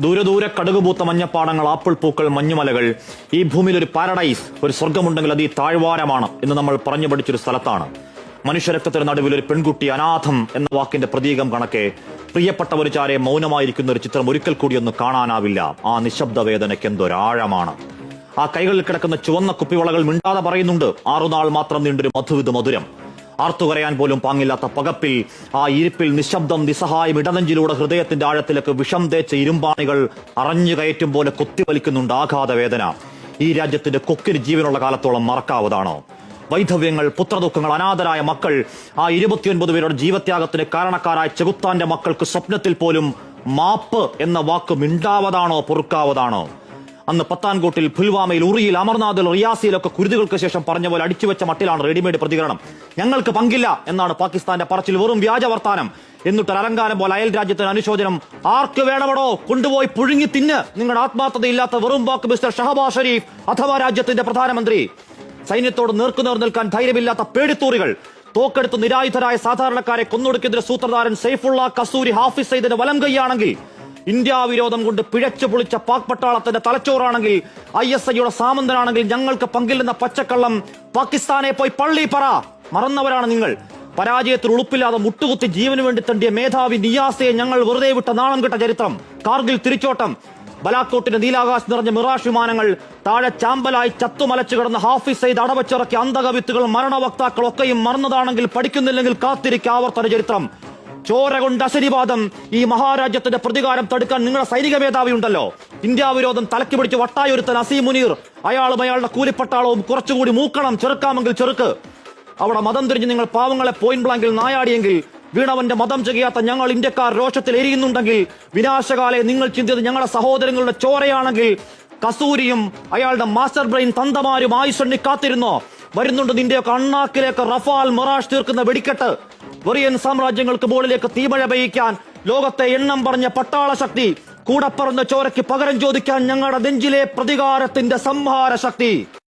ദൂരെ ദൂരെ കടുകുപൂത്ത മഞ്ഞപ്പാടങ്ങൾ, ആപ്പിൾ പൂക്കൾ, മഞ്ഞുമലകൾ. ഈ ഭൂമിയിൽ ഒരു പാരഡൈസ്, ഒരു സ്വർഗമുണ്ടെങ്കിൽ അത് ഈ താഴ്വാരമാണ് എന്ന് നമ്മൾ പറഞ്ഞു പഠിച്ചൊരു സ്ഥലത്താണ്. മനുഷ്യരക്തത്തിന് നടുവിൽ ഒരു പെൺകുട്ടി അനാഥം എന്ന വാക്കിന്റെ പ്രതീകം കണക്കെ പ്രിയപ്പെട്ടവർ ചാരെ മൗനമായിരിക്കുന്ന ഒരു ചിത്രം ഒരിക്കൽ കൂടി ഒന്ന് കാണാനാവില്ല. ആ നിശബ്ദ വേദനയ്ക്ക് എന്തൊരാഴമാണ്. ആ കൈകളിൽ കിടക്കുന്ന ചുവന്ന കുപ്പിവളകൾ മിണ്ടാതെ പറയുന്നുണ്ട്, 6 നാൾ മാത്രം നീണ്ടൊരു മധുവിധ മധുരം. ആർത്തുകരയാൻ പോലും പാങ്ങില്ലാത്ത പകപ്പിൽ, ആ ഇരിപ്പിൽ നിശബ്ദം നിസ്സഹായം ഇടനെഞ്ചിലൂടെ ഹൃദയത്തിന്റെ ആഴത്തിലേക്ക് വിഷം തേച്ച ഇരുമ്പാണികൾ അറിഞ്ഞു കയറ്റും പോലെ കൊത്തിവലിക്കുന്നുണ്ട് ആഘാത വേദന. ഈ രാജ്യത്തിന്റെ കൊക്കിന് ജീവനുള്ള കാലത്തോളം മറക്കാവതാണോ? വൈധവ്യങ്ങൾ, പുത്രദുഃഖങ്ങൾ, അനാഥരായ മക്കൾ, ആ 29 പേരുടെ ജീവത്യാഗത്തിന് കാരണക്കാരായ ചെകുത്താന്റെ മക്കൾക്ക് സ്വപ്നത്തിൽ പോലും മാപ്പ് എന്ന വാക്ക് മിണ്ടാവതാണോ, പൊറുക്കാവതാണോ? അന്ന് പത്താൻകോട്ടിൽ, പുൽവാമയിൽ, ഉറിയിൽ, അമർനാഥിൽ, റിയാസിയിലൊക്കെ കുരുതുകൾക്ക് ശേഷം പറഞ്ഞ പോലെ അടിച്ചുവെച്ച മട്ടിലാണ് റെഡിമെയ്ഡ് പ്രതികരണം. ഞങ്ങൾക്ക് പങ്കില്ല എന്നാണ് പാകിസ്ഥാന്റെ പറച്ചിൽ. വെറും വ്യാജ വർത്താനം. എന്നിട്ട് അലങ്കാരം പോലെ അയൽ രാജ്യത്തിന് അനുശോചനം. ആർക്ക് വേണമടോ കൊണ്ടുപോയി പുഴുങ്ങി തിന്ന്. നിങ്ങളുടെ ആത്മാർത്ഥതയില്ലാത്ത വെറും വാക്ക് മിസ്റ്റർ ഷഹബാസ് ഷരീഫ് അഥവാ രാജ്യത്തിന്റെ പ്രധാനമന്ത്രി. സൈന്യത്തോട് നേർക്കുനേർ നിൽക്കാൻ ധൈര്യമില്ലാത്ത പേടിത്തൂറികൾ. തോക്കെടുത്ത് നിരായുധരായ സാധാരണക്കാരെ കൊന്നൊടുക്കിയതിന്റെ സൂത്രധാരൻ സൈഫുള്ള കസൂരി ഹാഫിസ് സയ്യിദിന്റെ വലം കൈയാണെങ്കിൽ, ഇന്ത്യ വിരോധം കൊണ്ട് പിഴച്ചു പൊളിച്ച പാക് പട്ടാളത്തിന്റെ തലച്ചോറാണെങ്കിൽ, ISIയുടെ സാമന്തനാണെങ്കിൽ ഞങ്ങൾക്ക് പങ്കില്ലെന്ന പച്ചക്കള്ളം പാകിസ്ഥാനെ പോയി പള്ളി പറ. മറന്നവരാണ് നിങ്ങൾ. പരാജയത്തിൽ ഉളുപ്പില്ലാതെ മുട്ടുകുത്തി ജീവന് വേണ്ടി തണ്ടിയ മേധാവി നിയാസയെ ഞങ്ങൾ വെറുതെ വിട്ട നാണം കെട്ട ചരിത്രം. കാർഗിൽ തിരിച്ചോട്ടം, ബലാക്കോട്ടിന്റെ നീലാകാശ് നിറഞ്ഞ മിറാഷ് വിമാനങ്ങൾ, താഴെ ചാമ്പലായി ചത്തുമലച്ചു കിടന്ന ഹാഫിസ് സയ്യിദ് അടവച്ചിറക്കിയ അന്ധകവിത്തുകൾ, മരണവക്താക്കൾ ഒക്കെയും മറന്നതാണെങ്കിൽ പഠിക്കുന്നില്ലെങ്കിൽ കാത്തിരിക്കുക ആവർത്തന ചരിത്രം. ചോര കൊണ്ട് അശനിവാദം. ഈ മഹാരാജ്യത്തിന്റെ പ്രതികാരം തടുക്കാൻ നിങ്ങളുടെ സൈനിക മേധാവി ഉണ്ടല്ലോ. ഇന്ത്യ വിരോധം തലക്കി പിടിച്ച് വട്ടായൊരുത്തൻ അസീം മുനീർ, അയാളും അയാളുടെ കൂലിപ്പട്ടാളവും കുറച്ചുകൂടി മൂക്കണം. ചെറുക്കാമെങ്കിൽ ചെറുക്ക്. അവിടെ മതം തിരിഞ്ഞ് നിങ്ങൾ പാവങ്ങളെ പോയിന്റ് ബ്ലാങ്കിൽ നായാടിയെങ്കിൽ, വീണവന്റെ മതം ചെയ്യാത്ത ഞങ്ങൾ ഇന്ത്യക്കാർ രോഷത്തിൽ എരിയുന്നുണ്ടെങ്കിൽ, വിനാശകാലെ നിങ്ങൾ ചിന്തിയത് ഞങ്ങളുടെ സഹോദരങ്ങളുടെ ചോരയാണെങ്കിൽ, കസൂരിയും അയാളുടെ മാസ്റ്റർ ബ്രെയിൻ തന്തമാരും ആയുഷണ്ണി കാത്തിരുന്നോ? വരുന്നുണ്ട് നിന്റെയൊക്കെ അണ്ണാക്കിലേക്ക് റഫാൽ മൊറാഷ് തീർക്കുന്ന വെടിക്കെട്ട്. വെറിയൻ സാമ്രാജ്യങ്ങൾക്ക് മുകളിലേക്ക് തീമഴ പെയ്യിക്കാൻ ലോകത്തെ എണ്ണം പറഞ്ഞ പട്ടാള ശക്തി. കൂടെ പറന്ന ചോരയ്ക്ക് പകരം ചോദിക്കാൻ ഞങ്ങളുടെ നെഞ്ചിലെ പ്രതികാരത്തിന്റെ സംഹാര ശക്തി.